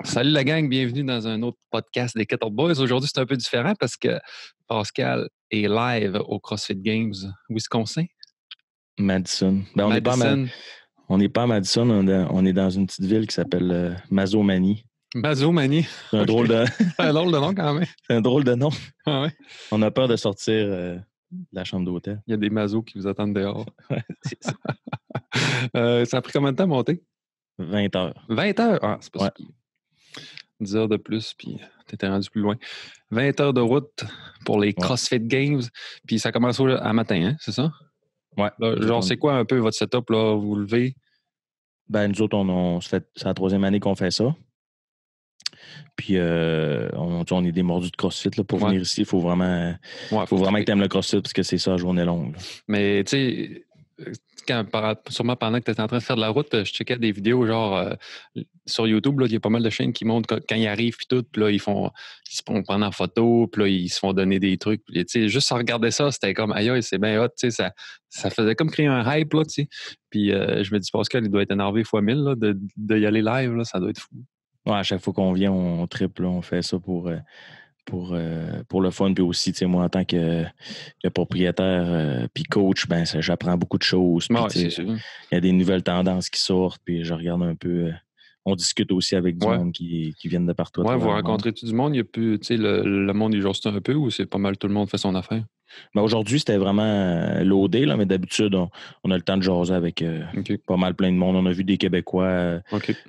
Salut la gang, bienvenue dans un autre podcast des Kettle Boys. Aujourd'hui, c'est un peu différent parce que Pascal est live au CrossFit Games Wisconsin. Madison. On n'est Madison. pas à Madison, on est dans une petite ville qui s'appelle Mazomanie. Mazomanie. C'est un drôle de... C'est un drôle de nom quand même. C'est un drôle de nom. Ah ouais. On a peur de sortir de la chambre d'hôtel. Il y a des mazos qui vous attendent dehors. Ouais, c'est ça. Ça a pris combien de temps à monter? 20 heures. 20 heures? Ah, c'est pas Ouais. si pire. 10 heures de plus, puis t'étais rendu plus loin. 20 heures de route pour les CrossFit Games, puis ça commence à matin, hein, c'est ça? Ouais. Là, genre, c'est quoi un peu votre setup, là? Vous vous levez? Ben, nous autres, c'est la 3e année qu'on fait ça. Puis, on est des mordus de CrossFit. Là, pour venir ici, il faut vraiment que tu aimes le CrossFit parce que c'est ça, la journée longue. Là. Mais, tu sais, sûrement pendant que tu étais en train de faire de la route, je checkais des vidéos, genre, sur YouTube, il y a pas mal de chaînes qui montrent quand ils arrivent, puis tout, puis là, ils se font prendre en photo, puis là, ils se font donner des trucs. Puis, tu sais, juste à regarder ça, c'était comme, aïe, c'est bien hot, tu sais, ça faisait comme créer un hype, là, tu sais. Puis, je me dis, Pascal, il doit être énervé fois 1000, là, de y aller live, là, ça doit être fou. Ouais, à chaque fois qu'on vient, on triple, on fait ça pour le fun. Puis aussi, tu sais, moi, en tant que propriétaire puis coach, ben j'apprends beaucoup de choses. Puis, c'est sûr. Il y a des nouvelles tendances qui sortent, puis je regarde un peu. On discute aussi avec du monde qui viennent de partout. Ouais, vous rencontrez-tu du monde? Il y a plus, tu sais, le monde, il juste un peu ou c'est pas mal tout le monde fait son affaire? Ben, aujourd'hui, c'était vraiment loadé, là, mais d'habitude, on a le temps de jaser avec pas mal plein de monde. On a vu des Québécois.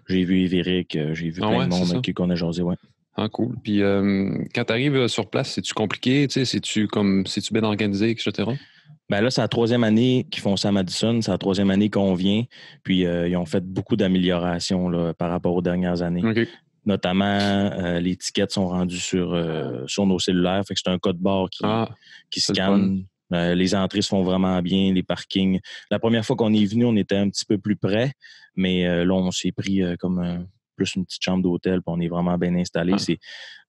J'ai vu Évéric, j'ai vu plein de monde avec qui on a jasé, ouais. Ah, cool. Puis quand tu arrives sur place, c'est-tu compliqué? C'est-tu bien organisé, etc.? Ben là, c'est la 3e année qu'ils font ça à Madison. C'est la 3e année qu'on vient. Puis ils ont fait beaucoup d'améliorations là, par rapport aux dernières années. Notamment, les tickets sont rendus sur nos cellulaires. Fait que c'est un code barre qui scanne. Les entrées se font vraiment bien, les parkings. La première fois qu'on est venu, on était un petit peu plus près, mais là, on s'est pris plus une petite chambre d'hôtel, puis on est vraiment bien installé.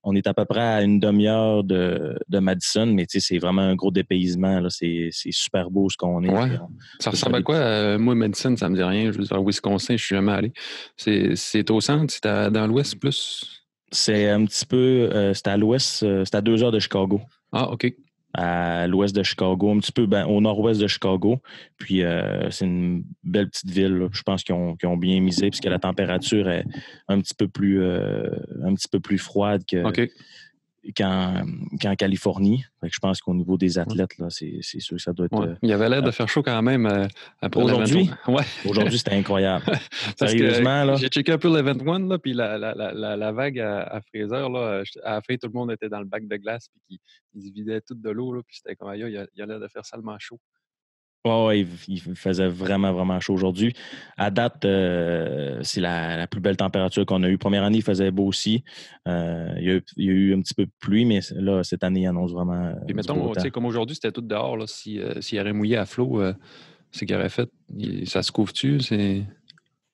On est à peu près à une demi-heure de Madison, mais c'est vraiment un gros dépaysement. Là. C'est super beau ce qu'on est. Ouais. Ça ressemble à quoi? Moi, Madison, ça me dit rien. Je veux dire, Wisconsin, je suis jamais allé. C'est au centre? C'est dans l'ouest plus? C'est un petit peu... c'est à l'ouest. C'est à 2 heures de Chicago. Ah, OK. À l'ouest de Chicago, un petit peu au nord-ouest de Chicago. Puis c'est une belle petite ville. Là. Je pense qu'ils ont bien misé puisque la température est un petit peu plus froide qu'en Californie. Fait que je pense qu'au niveau des athlètes, là, c'est sûr que ça doit être... Il avait l'air de faire chaud quand même après aujourd'hui. Ouais. Aujourd'hui, c'était incroyable. Sérieusement, là. J'ai checké un peu l'Event One, là, puis la vague à Fraser, là, à la fin, tout le monde était dans le bac de glace, puis ils se vidaient tout de l'eau, là, puis c'était comme, il a l'air de faire salement chaud. Ouais, il faisait vraiment, vraiment chaud aujourd'hui. À date, c'est la plus belle température qu'on a eue. Première année, il faisait beau aussi. Il y a eu un petit peu de pluie, mais là, cette année, il annonce vraiment. Puis mettons, tu sais, comme aujourd'hui, c'était tout dehors. Là, s'il aurait mouillé à flot, c'est qu'il aurait fait. Ça se couvre-tu?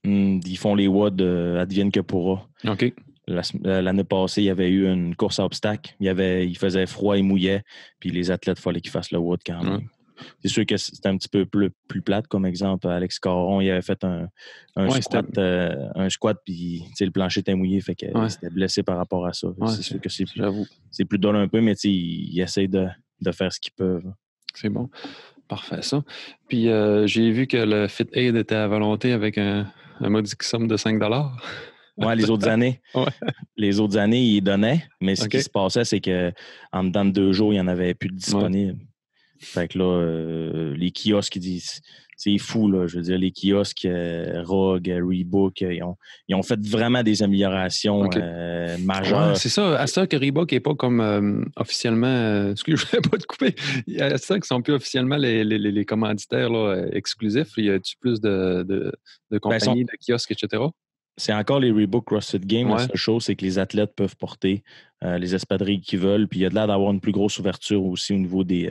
Ils font les WOD advienne que pourra. OK. L'année passée, il y avait eu une course à obstacles. Il faisait froid et mouillait. Puis les athlètes, il fallait qu'ils fassent le WOD quand même. C'est sûr que c'était un petit peu plus plate, comme exemple. Alex Caron, il avait fait un squat, puis le plancher était mouillé, fait que c'était blessé par rapport à ça. C'est sûr que c'est plus drôle un peu, mais ils essayent de faire ce qu'ils peuvent. C'est bon. Parfait, ça. Puis j'ai vu que le Fit Aid était à volonté avec un modique somme de 5 $. Ouais, les autres années. Les autres années, ils donnaient, mais ce qui se passait, c'est qu'en dedans de 2 jours, il n'y en avait plus de disponibles. Fait que là, les kiosques, ils disent, c'est fou, là. Je veux dire, les kiosques, Rogue, Reebok, ils ont fait vraiment des améliorations majeures. Ouais, c'est ça. À ça que Reebok n'est pas comme officiellement. Excuse, je ne vais pas te couper. À ça qu'ils ne sont plus officiellement les commanditaires là, exclusifs. Il y a-tu plus de compagnies, de kiosques, etc.? C'est encore les Reebok CrossFit Games. La seule chose, c'est que les athlètes peuvent porter les espadrilles qu'ils veulent. Puis il y a de l'air d'avoir une plus grosse ouverture aussi au niveau des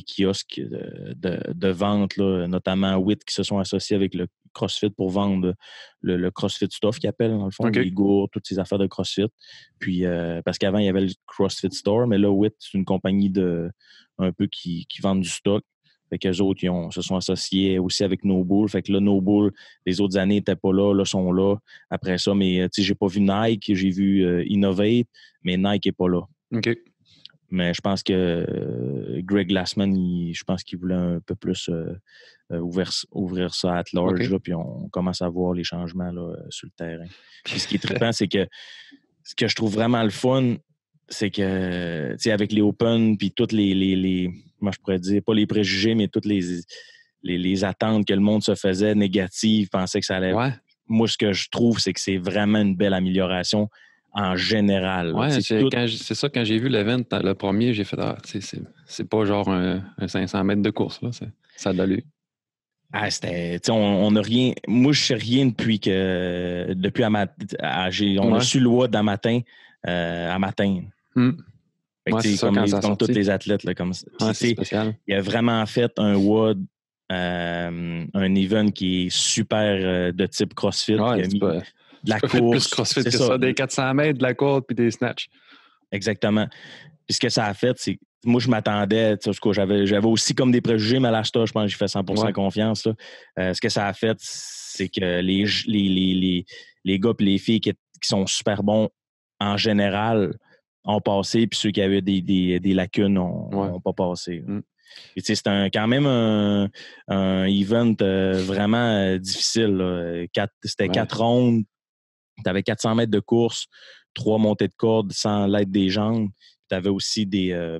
kiosques de vente, là, notamment WIT qui se sont associés avec le CrossFit pour vendre le CrossFit Stuff qu'ils appellent, dans le fond, les gourdes, toutes ces affaires de CrossFit. Puis parce qu'avant, il y avait le CrossFit Store, mais là, WIT, c'est une compagnie un peu qui vend du stock. Fait qu'eux autres, se sont associés aussi avec Nobull. Fait que là, Nobull, les autres années, n'étaient pas là. Là, sont là. Après ça, mais j'ai pas vu Nike. J'ai vu Innovate, mais Nike n'est pas là. OK. Mais je pense que Greg Glassman, je pense qu'il voulait un peu plus ouvrir ça at large. Okay. Là, puis on commence à voir les changements là, sur le terrain. Puis ce qui est trippant, c'est que ce que je trouve vraiment le fun, c'est que, tu sais, avec les Open, puis toutes moi, je pourrais dire, pas les préjugés, mais toutes les attentes que le monde se faisait négatives, pensait que ça allait. Ouais. Moi, ce que je trouve, c'est que c'est vraiment une belle amélioration en général. Ouais, c'est ça, quand j'ai vu l'event, le premier, j'ai fait, c'est pas genre un 500 mètres de course, là. Ça a de l'allure. Ah, on n'a rien. Moi, je sais rien depuis on a su le WOD à matin. Ouais, c'est ça, comme tous les athlètes. Là, comme, c'est spécial. Il a vraiment fait un WOD, un event qui est super de type CrossFit. Ouais, il a mis de la course. Plus CrossFit que ça, des 400 mètres, de la course puis des snatchs. Exactement. Puis ce que ça a fait, c'est que moi, je m'attendais, j'avais aussi comme des préjugés, mais à l'Asta, je pense que j'ai fait 100% confiance. Là. Ce que ça a fait, c'est que les gars et les filles qui sont super bons en général ont passé, puis ceux qui avaient des lacunes n'ont pas passé. C'est quand même un event vraiment difficile. Là. C'était 4 rondes, tu avais 400 mètres de course, 3 montées de corde sans l'aide des jambes. Tu avais aussi des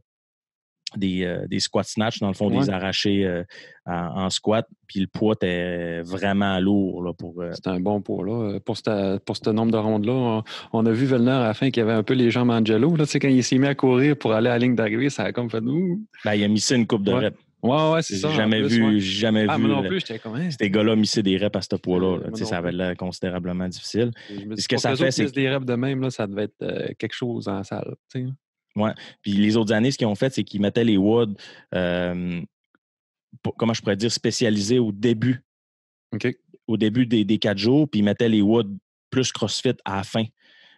squat snatch, dans le fond, des arrachés en squat. Puis le poids était vraiment lourd. Là, C'était un bon poids. Là. Pour ce nombre de rondes-là, on a vu Vellner à la fin qui avait un peu les jambes Angelo. Là, quand il s'est mis à courir pour aller à la ligne d'arrivée, ça a comme fait nous. Ben, il a mis ça une coupe de reps. Ouais, c'est ça. J'ai jamais vu. Moi non plus, j'étais comme ces gars-là missaient des reps à ce poids-là. Ça avait l'air considérablement difficile. Ce que ça fait, c'est des reps de même, là, ça devait être quelque chose en salle. Oui. Puis les autres années, ce qu'ils ont fait, c'est qu'ils mettaient les WOD, comment je pourrais dire, spécialisés au début. OK. Au début des 4 jours, puis ils mettaient les WOD plus CrossFit à la fin.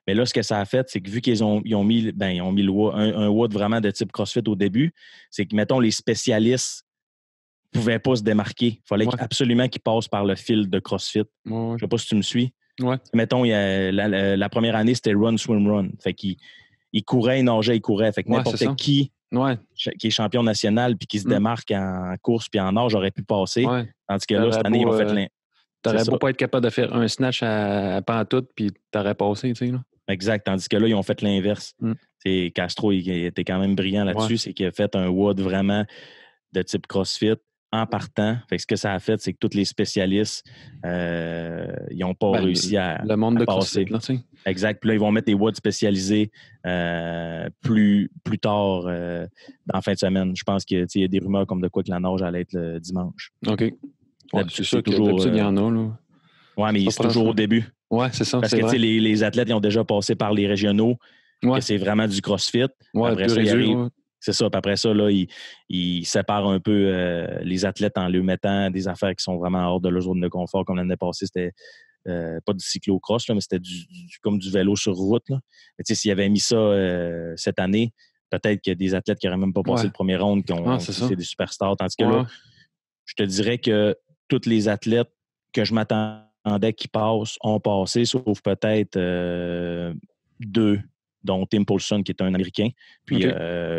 Mais là, ce que ça a fait, c'est que vu qu'ils ont mis un WOD vraiment de type CrossFit au début, c'est que, mettons, les spécialistes ne pouvaient pas se démarquer. Il fallait absolument qu'ils passent par le fil de CrossFit. Je ne sais pas si tu me suis. Ouais. Mettons, la première année, c'était run, swim, run. Fait qu'ils couraient, ils nageaient, ils couraient. Fait que n'importe qui est champion national puis qui se démarque en course puis en nage aurait pu passer. Ouais. Tandis que là, cette année, ils ont fait t'aurais beau pas être capable de faire un snatch à pantoute puis t'aurais passé, tu sais. Là. Exact. Tandis que là, ils ont fait l'inverse. Castro, il était quand même brillant là-dessus. C'est qu'il a fait un WOD vraiment de type CrossFit en partant. Fait que ce que ça a fait, c'est que tous les spécialistes, ils n'ont pas réussi à le monde de passer. CrossFit, là, tu sais. Exact. Puis là, ils vont mettre des WOD spécialisés plus tard dans la fin de semaine. Je pense qu'il y a des rumeurs comme de quoi que la nage allait être le dimanche. OK. C'est sûr qu'il y en a. Là. Oui, mais c'est toujours au début. Oui, c'est ça. Parce que les athlètes, ils ont déjà passé par les régionaux, que c'est vraiment du CrossFit. Après ça, c'est ça. Puis après ça, là, ils séparent un peu les athlètes en leur mettant des affaires qui sont vraiment hors de leur zone de confort. Comme l'année passée, c'était pas du cyclocross, là, mais c'était comme du vélo sur route. Là. Mais s'ils avaient mis ça cette année, peut-être qu'il y a des athlètes qui n'auraient même pas passé le premier round, c'est des superstars. Tandis que là, je te dirais que tous les athlètes que je m'attendais qui passent ont passé, sauf peut-être 2, dont Tim Paulson, qui est un Américain, puis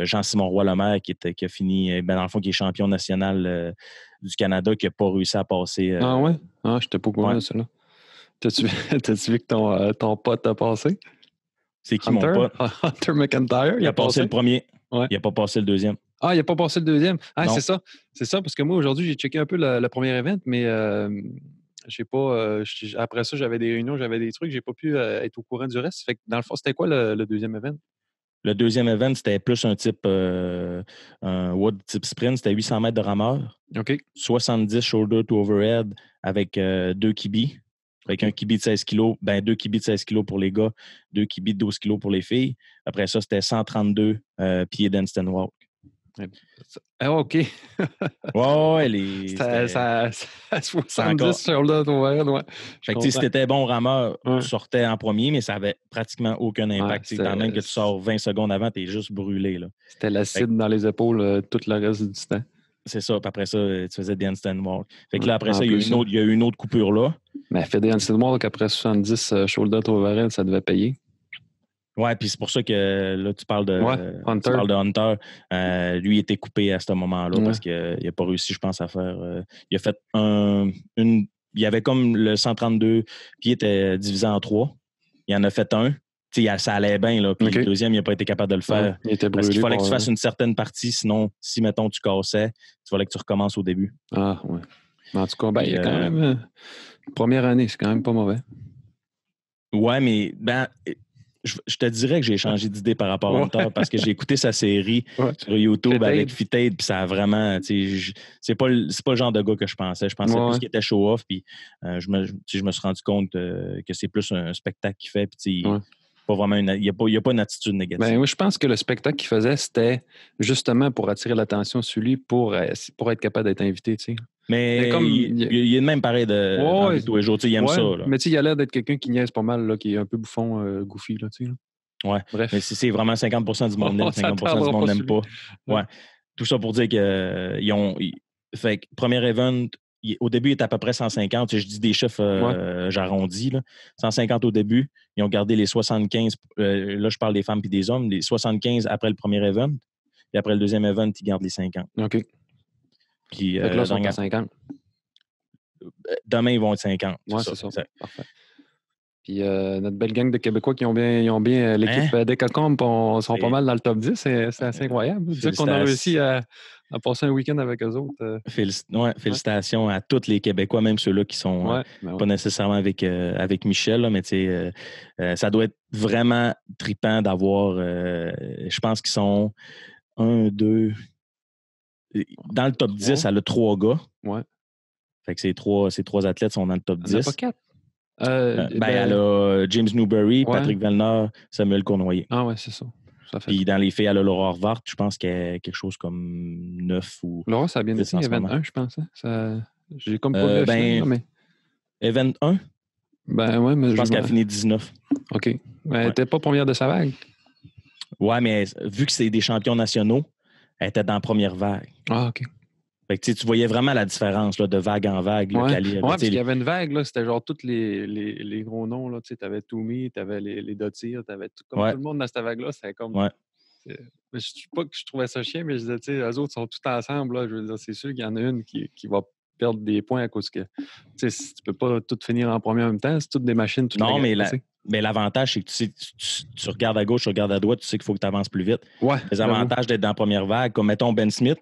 Jean-Simon Roy-Lemaire, qui a fini, dans le fond, qui est champion national du Canada, qui n'a pas réussi à passer. Ah ouais? Ah, je n'étais pas au courant de ça. Là. T'as-tu vu que ton pote a passé? C'est qui, mon pote? Hunter McIntyre. Il a passé le premier. Ouais. Il n'a pas passé le deuxième. Ah, il n'a pas passé le deuxième. Ah, c'est ça. C'est ça, parce que moi, aujourd'hui, j'ai checké un peu le premier event, mais j'ai pas. Après ça, j'avais des réunions, j'avais des trucs, j'ai pas pu être au courant du reste. Fait que dans le fond, c'était quoi le deuxième event? Le deuxième event, c'était plus un type un WOD type sprint, c'était 800 mètres de rameur. OK. 70 shoulder to overhead avec 2 kibis. Avec un kibi de 16 kg, 2 kibis de 16 kg pour les gars, 2 kibis de 12 kg pour les filles. Après ça, c'était 132 pieds d'handstand walk. Ah, OK. ouais, ça 70 shoulder to overhead, ouais. Fait que si t'étais bon rameur, tu sortais en premier, mais ça avait pratiquement aucun impact. Quand même que tu sors 20 secondes avant, t'es juste brûlé. Là. C'était l'acide dans les épaules tout le reste du temps. C'est ça. Puis après ça, tu faisais des handstand walk. Fait que là, après ça, il y a eu une autre coupure là. Mais fait des handstand walk après 70 shoulder to overhead, ça devait payer. Ouais, puis c'est pour ça que là, tu parles de Hunter. Lui, il était coupé à ce moment-là parce qu'il n'a pas réussi, je pense, à faire. Il a fait il y avait comme le 132 pieds était divisé en 3. Il en a fait un. Ça allait bien, là. Puis le deuxième, il n'a pas été capable de le faire. Il était parce qu'il fallait que tu fasses une certaine partie. Sinon, si, mettons, tu cassais, il fallait que tu recommences au début. Ah, ouais. Mais en tout cas, il y a quand même. Première année, c'est quand même pas mauvais. Ouais, mais je te dirais que j'ai changé d'idée par rapport à Hunter parce que j'ai écouté sa série sur YouTube avec Fitade, puis ça a vraiment. C'est pas le genre de gars que je pensais. Je pensais plus qu'il était show-off, puis je me suis rendu compte que c'est plus un spectacle qu'il fait, puis pas vraiment il n'y a pas une attitude négative. Ben, moi, je pense que le spectacle qu'il faisait, c'était justement pour attirer l'attention sur lui, pour être capable d'être invité, tu sais. Mais comme, il est de même pareil dans tous les jours. Il aime ça. Là. Mais il a l'air d'être quelqu'un qui niaise pas mal, là, qui est un peu bouffon, goofy. Là, tu sais. Ouais. Bref. Mais c'est vraiment 50% du monde n'aime, 50% du monde n'aime pas. Ouais. Tout ça pour dire que fait que premier event, au début, il était à peu près 150. Je dis des chiffres, j'arrondis. Là. 150 au début. Ils ont gardé les 75. Là, je parle des femmes et des hommes. Les 75 après le premier event. Et après le deuxième event, ils gardent les 50. OK. Puis, là, ils sont à 50. Demain, ils vont être 50. C'est ça. Parfait. Puis notre belle gang de Québécois qui ont bien l'équipe Decacomp sont pas mal dans le top 10. C'est assez incroyable. Dire qu'on a réussi à passer un week-end avec eux autres. Félicitations à tous les Québécois, même ceux-là qui sont pas nécessairement avec Michel, là, mais ça doit être vraiment trippant d'avoir, je pense qu'ils sont 1, 2... Dans le top 10, elle a 3 gars. Ouais. Fait que ces trois athlètes sont dans le top 10. Il n'y en a pas 4. Elle a James Newberry, Patrick Vellner, Samuel Cournoyer. Ah ouais, c'est ça. Puis dans les filles, elle a Laura Horvath, je pense qu'elle a quelque chose comme 9 ou. Laura, ça a bien été, Event 1, je pense. J'ai comme pas vu mais. Event 1? Ben ouais, mais je pense qu'elle a fini 19. OK. Elle n'était pas première de sa vague. Ouais, mais vu que c'est des champions nationaux, elle était dans la première vague. Ah, OK. Fait que, tu voyais vraiment la différence là, de vague en vague. Parce qu'il y avait une vague, là, c'était genre tous les gros noms. Tu avais Toomey, tu avais les Dottir, tu avais tout le monde dans cette vague-là. C'était comme. Ouais. Je ne dis pas que je trouvais ça chiant, mais je disais, eux autres sont tous ensemble. Là, je veux dire, c'est sûr qu'il y en a une qui va perdre des points à cause que tu peux pas tout finir en premier en même temps. C'est toutes des machines. Non, mais l'avantage, c'est que tu regardes à gauche, tu regardes à droite, tu sais qu'il faut que tu avances plus vite. Ouais, les avantages d'être dans la première vague, comme mettons Ben Smith.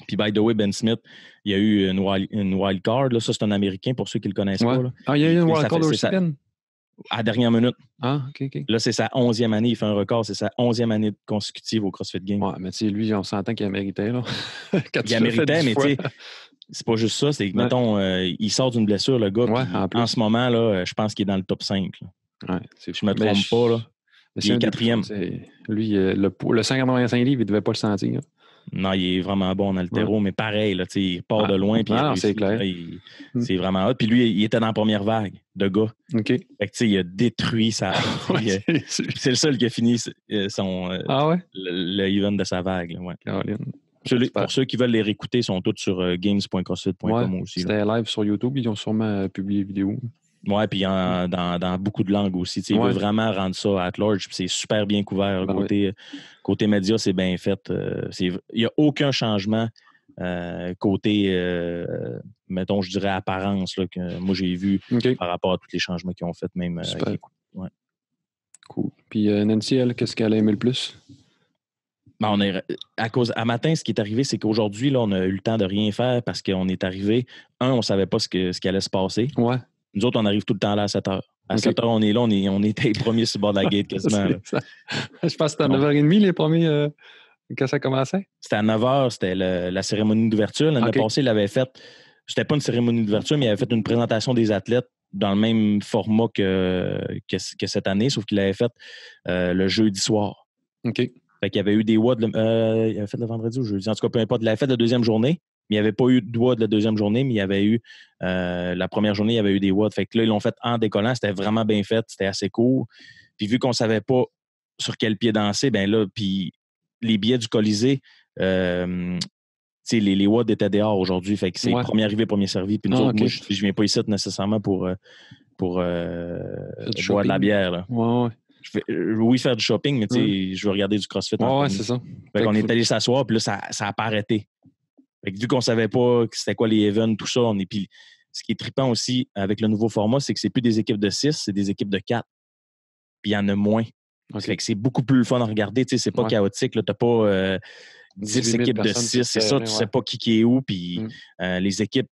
Puis, by the way, Ben Smith, il y a eu une wild card. Là. Ça, c'est un Américain pour ceux qui ne le connaissent pas. Là. Ah, il y a eu une wild card aussi, à la dernière minute. Ah, OK. Là, c'est sa 11e année. Il fait un record. C'est sa 11e année consécutive au CrossFit Games. Ouais, mais tu sais, lui, on s'entend qu'il a mérité. Là. Il a mérité, mais tu sais, c'est pas juste ça. C'est que, mettons, il sort d'une blessure, le gars. En ce moment, là, je pense qu'il est dans le top 5. Là. Je me trompe pas. Là. Il est 4e. Lui, le 185 livres, il ne devait pas le sentir. Non, il est vraiment bon en haltéro, mais pareil, là, il part de loin. Puis c'est clair. C'est vraiment hot. Puis lui, il était dans la première vague de gars. OK. Fait que, il a détruit sa. C'est le seul qui a fini le event de sa vague. Là, pour ceux qui veulent les réécouter, ils sont tous sur games.crossfit.com aussi. C'était live sur YouTube. Ils ont sûrement publié vidéo. Oui, puis dans beaucoup de langues aussi. Il veut vraiment rendre ça at large. C'est super bien couvert. Côté média, c'est bien fait. Il n'y a aucun changement côté, mettons, je dirais, apparence là, que moi j'ai vu par rapport à tous les changements qu'ils ont fait, même. Cool. Puis Nancy, elle, qu'est-ce qu'elle a aimé le plus? À matin, ce qui est arrivé, c'est qu'aujourd'hui, là, on a eu le temps de rien faire parce qu'on est arrivé. On ne savait pas ce qui allait se passer. Ouais. Nous autres, on arrive tout le temps là à 7 h. À 7 h, on est là, on était les premiers sur le bord de la gate quasiment. Je pense que c'était à 9h30 les premiers quand ça commençait. C'était à 9 h, c'était la cérémonie d'ouverture. L'année passée, il avait fait. C'était pas une cérémonie d'ouverture, mais il avait fait une présentation des athlètes dans le même format que cette année, sauf qu'il avait fait le jeudi soir. OK. Fait qu'il y avait eu des WOD. Il avait fait le vendredi ou le jeudi. En tout cas, peu importe. Il avait fait la deuxième journée. Mais il n'y avait pas eu de WOD la deuxième journée, mais il y avait eu la première journée, il y avait eu des WOD. Fait que là, ils l'ont fait en décollant. C'était vraiment bien fait. C'était assez court. Puis vu qu'on ne savait pas sur quel pied danser, ben là, puis les billets du Colisée, les WOD étaient dehors aujourd'hui. Fait que c'est premier arrivé, premier servi. Puis nous autres, moi, je viens pas ici nécessairement pour boire de la bière. Là. Ouais. Oui, faire du shopping, mais je veux regarder du CrossFit. Ouais, c'est ça. Fait qu'on est allé s'asseoir, puis là, ça a pas arrêté. Fait que vu qu'on savait pas c'était quoi les events, tout ça, puis ce qui est trippant aussi avec le nouveau format, c'est que c'est plus des équipes de 6, c'est des équipes de 4. Puis il y en a moins. Fait que c'est beaucoup plus le fun à regarder. Tu sais, c'est pas chaotique. Tu n'as pas 10 équipes de 6. C'est ça, tu sais pas qui est où. Puis les équipes,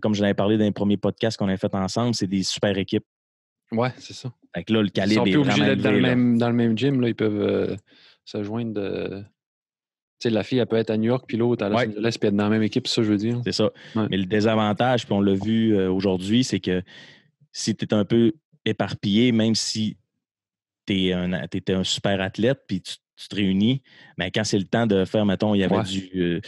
comme je l'avais parlé dans les premiers podcasts qu'on avait fait ensemble, c'est des super équipes. Ouais, c'est ça. Fait que là, le calibre est vraiment obligés d'être élevé, dans le même gym. Là, ils peuvent se joindre de... Tu sais, la fille, elle peut être à New York, puis l'autre à Los Angeles, puis être dans la même équipe, c'est ça, je veux dire. C'est ça. Ouais. Mais le désavantage, puis on l'a vu aujourd'hui, c'est que si tu es un peu éparpillé, même si tu es un super athlète, puis tu te réunis, mais quand c'est le temps de faire, mettons, il y avait il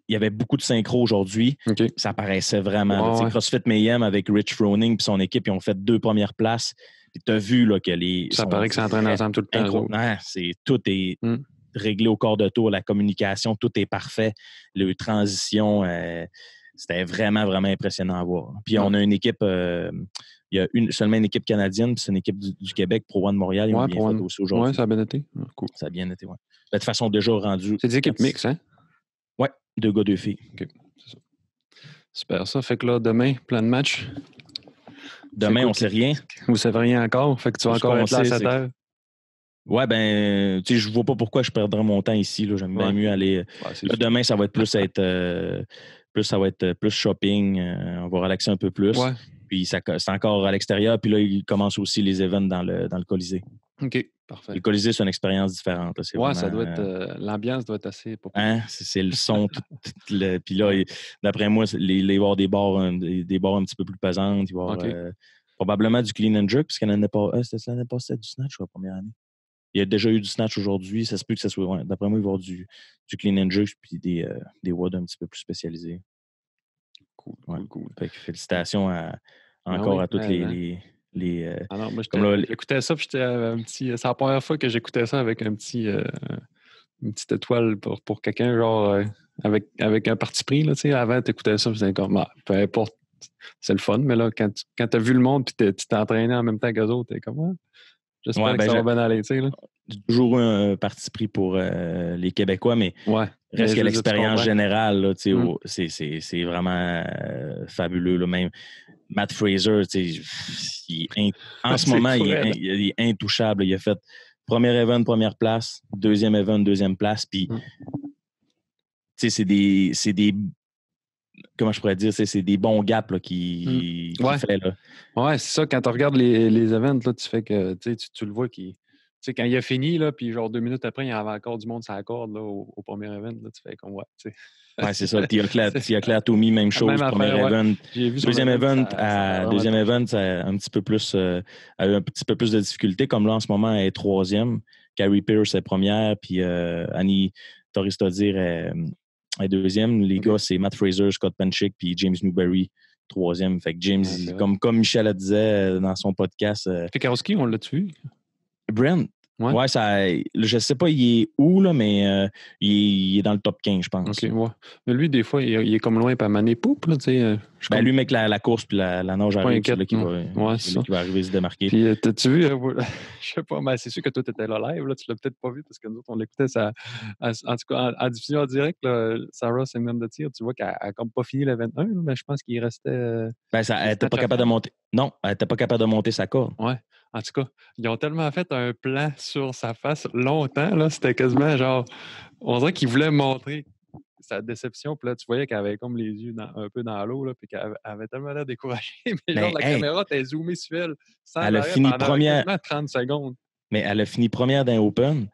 y avait beaucoup de synchro aujourd'hui. Ça paraissait vraiment. CrossFit Mayhem avec Rich Froning et son équipe, ils ont fait 2 premières places. Puis tu as vu là, que ça paraît que ça entraîne ensemble tout le temps. Tout est réglé au corps de tour, la communication, tout est parfait. Les transitions, c'était vraiment, vraiment impressionnant à voir. Puis on a une équipe... il y a seulement une équipe canadienne, puis c'est une équipe du Québec, Pro One de Montréal. Ils ont bien fait aussi aujourd'hui. Oui, ça a bien été. Cool. Ça a bien été, oui. De toute façon, déjà rendu. C'est des équipes mixtes, hein? Oui, 2 gars, 2 filles. OK, c'est ça. Super, ça. Fait que là, demain, plein de matchs. Demain, on ne sait rien. Vous ne savez rien encore? Fait que tu vas encore être là à 7 heures. Ouais, ben, tu sais, je vois pas pourquoi je perdrais mon temps ici. Là. J'aime bien mieux aller. Là, demain, ça va être plus plus shopping. On va relaxer un peu plus. Ouais. Puis c'est encore à l'extérieur. Puis là, il commence aussi les events dans le Colisée. OK, parfait. Le Colisée, c'est une expérience différente. Là. Ouais, vraiment, ça doit être. L'ambiance doit être assez populaire. Hein? C'est le son. Puis là, d'après moi, il va y avoir des bars un petit peu plus pesantes. Il va y avoir probablement du clean and jerk, parce qu'il n'en a pas. C'était l'année passée du snatch la première année. Il y a déjà eu du snatch aujourd'hui. Ça se peut que ça soit. D'après moi, il va y avoir du clean and jerk puis des WOD un petit peu plus spécialisés. Cool. Fait que félicitations encore à toutes les non, moi, j'écoutais ça, puis j'étais c'est la première fois que j'écoutais ça avec une petite étoile pour quelqu'un, genre avec un parti pris, là, tu sais. Avant, t'écoutais ça, c'était comme, peu importe, c'est le fun, mais là, quand t'as vu le monde, puis tu t'es entraîné en même temps qu'eux autres, t'es comme, j'espère que ça va bien aller, tu sais, là. J'ai toujours eu un parti pris pour les Québécois, mais reste que l'expérience générale, là, c'est vraiment fabuleux. Là, même Matt Fraser, en ce moment, il est intouchable. Il a fait premier event, première place, deuxième event, deuxième place. Puis, c'est des comment je pourrais dire, c'est des bons gaps là, qu'il fait. Là. Ouais, c'est ça. Quand tu regardes les events, là, tu fais que tu le vois qui. Tu sais, quand il a fini, là, puis genre 2 minutes après, il y avait encore du monde sur la corde là, au premier event. Là, tu fais comme tu sais. Ouais, c'est ça. Tia Tomy, même chose. Même premier event. Deuxième event, ça a un petit peu plus a eu un petit peu plus de difficultés. Comme là, en ce moment, elle est 3e. Carrie Pierce est première, puis Annie Torres-Todir est 2e. Les gars, c'est Matt Fraser, Scott Penchick, puis James Newberry, 3e. Fait que James, comme Michel le disait dans son podcast. Kekarowski, on l'a tué? Brent. Ouais, je sais pas, il est où, là, mais il est dans le top 15, je pense. OK, ouais. Mais lui, des fois, il est comme loin, pas mané poupe, là, tu sais. Lui, mec, la course puis la nage arrive, c'est là qui va arriver à se démarquer. Puis, t'as-tu vu, je sais pas, mais c'est sûr que toi, t'étais là live, là, tu l'as peut-être pas vu, parce que nous autres, on l'écoutait, en tout cas, en diffusion en direct, là, Sarah, c'est une homme de tir, tu vois qu'elle n'a comme pas fini le 21, mais je pense qu'il restait... elle n'était pas capable de monter. Non, elle n'était pas capable de monter sa corde. Ouais. En tout cas, ils ont tellement fait un plan sur sa face longtemps, là, c'était quasiment genre... On dirait qu'ils voulaient montrer sa déception, puis là, tu voyais qu'elle avait comme les yeux un peu dans l'eau, là, puis qu'elle avait tellement l'air découragée, mais genre, la caméra était zoomée sur elle, sans elle a fini première... 30 secondes. Mais elle a fini première d'un Open,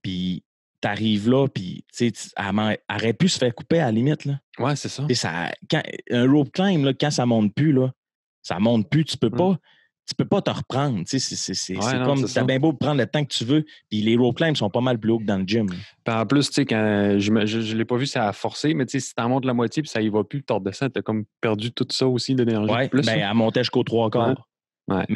puis t'arrives là, puis tu sais, elle aurait pu se faire couper à la limite, là. Ouais, c'est ça. Un rope climb, là, quand ça monte plus, là, ça monte plus, tu peux pas... Tu peux pas te reprendre. C'est comme, t'as bien beau prendre le temps que tu veux, puis les rope climbs sont pas mal plus hauts que dans le gym. Puis en plus, tu sais, quand je l'ai pas vu, ça a forcé, mais tu sais, si t'en montes la moitié puis ça y va plus, tu redescends, t'as comme perdu tout ça aussi d'énergie. Oui, elle montait jusqu'aux 3 quarts. Ouais.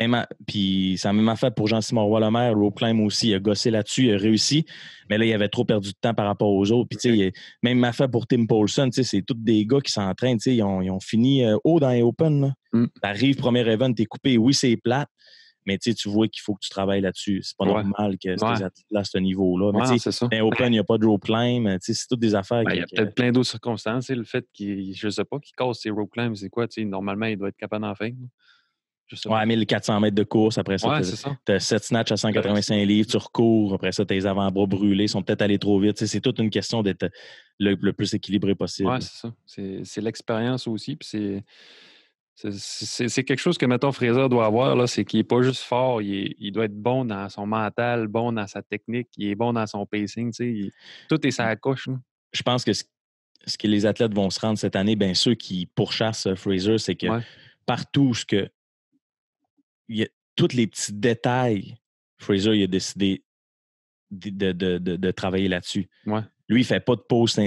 Puis ça a même affaire pour Jean-Simon Roy-Lemaire. Rope climb aussi, il a gossé là-dessus, il a réussi. Mais là, il avait trop perdu de temps par rapport aux autres. Puis, tu sais, même affaire pour Tim Paulson, tu sais, c'est tous des gars qui s'entraînent. Tu sais, ils ont fini haut dans les Open. T'arrives, premier event, t'es coupé. Oui, c'est plate. Mais tu vois qu'il faut que tu travailles là-dessus. C'est pas normal que ces athlètes-là à ce niveau-là. Mais tu sais, dans Open, il n'y a pas de rope climb. C'est toutes des affaires. Il y a peut-être plein d'autres circonstances. Le fait qu'il, je sais pas, qu'il casse ses rope climbs, c'est quoi? Normalement, il doit être capable d'en faire. Ouais, 1400 mètres de course. Après ça, tu as 7 snatchs à 185 livres, tu recours. Après ça, tes avant-bras brûlés sont peut-être allés trop vite. C'est toute une question d'être le plus équilibré possible. Oui, c'est ça. C'est l'expérience aussi. Puis c'est quelque chose que, mettons, Fraser doit avoir, là, c'est qu'il n'est pas juste fort, il doit être bon dans son mental, bon dans sa technique, il est bon dans son pacing. Tout est sa coche. Je pense que ce que les athlètes vont se rendre cette année, bien, ceux qui pourchassent Fraser, c'est que partout il y a tous les petits détails, Fraser il a décidé de travailler là-dessus. Ouais. Lui, il ne fait pas de pause.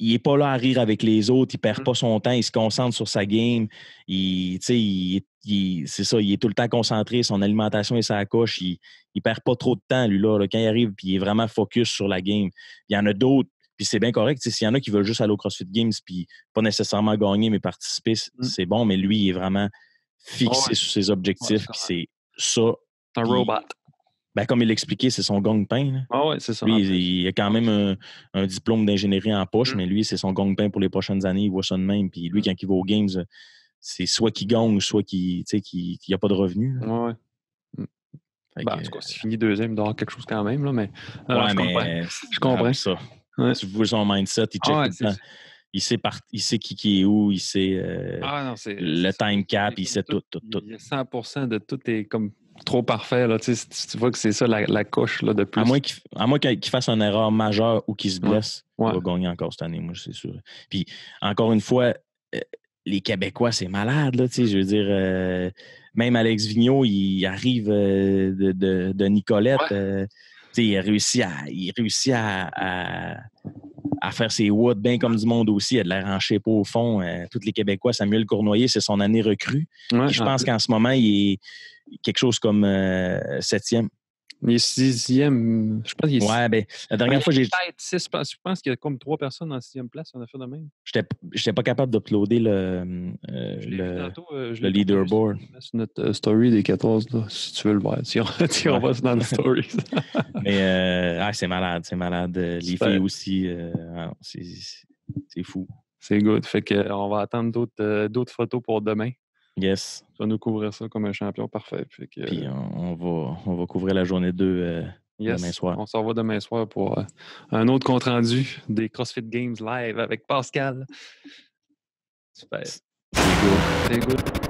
Il n'est pas là à rire avec les autres, il ne perd pas son temps, il se concentre sur sa game. C'est ça, il est tout le temps concentré, son alimentation est sa coche, il ne perd pas trop de temps, lui, là, quand il arrive, puis il est vraiment focus sur la game. Il y en a d'autres, puis c'est bien correct. S'il y en a qui veulent juste aller au CrossFit Games, puis pas nécessairement gagner, mais participer, c'est bon, mais lui, il est vraiment fixé sur ses objectifs, puis c'est ça. Un robot. Ben, comme il l'expliquait, c'est son gagne-pain. Ah ouais, c'est ça. Lui, il a quand même un diplôme d'ingénierie en poche, mais lui, c'est son gagne-pain pour les prochaines années. Il voit ça de même. Puis lui, quand il va aux Games, c'est soit qu'il gagne, soit qu'il n'y a pas de revenus. Ouais. En tout cas, c'est fini deuxième, il doit avoir quelque chose quand même. Là, mais je comprends. Ça. Ouais. Tu vois son mindset, il check tout le temps. Il sait qui est où, il sait le time cap, il sait tout. Il y a 100% de tout est comme trop parfait. Là. Tu vois que c'est ça la coche là, de plus. À moins qu'il fasse une erreur majeure ou qu'il se blesse, il va gagner encore cette année, moi, c'est sûr. Puis, encore une fois, les Québécois, c'est malade. Là, je veux dire, même Alex Vigneault, il arrive de Nicolette. Il réussit à faire ses watts bien comme du monde aussi. Il a de l'air en shape au fond. Tous les Québécois, Samuel Cournoyer, c'est son année recrue. Je pense qu'en ce moment, il est quelque chose comme 7e. Il est 6e. Je pense qu'il est ouais, la dernière fois, j'ai. Je pense qu'il y a comme 3 personnes en 6e place. On a fait de même. J'étais pas capable d'uploader le leaderboard. C'est notre story des 14, là, si tu veux le voir. Si on va dans le story. Mais c'est malade. Les filles aussi, c'est fou. C'est good. Fait qu'on va attendre d'autres photos pour demain. Yes. Tu vas nous couvrir ça comme un champion parfait. Puis on va couvrir la journée 2 demain soir. On s'en va demain soir pour un autre compte-rendu des CrossFit Games live avec Pascal. Super. C'est good. C'est good.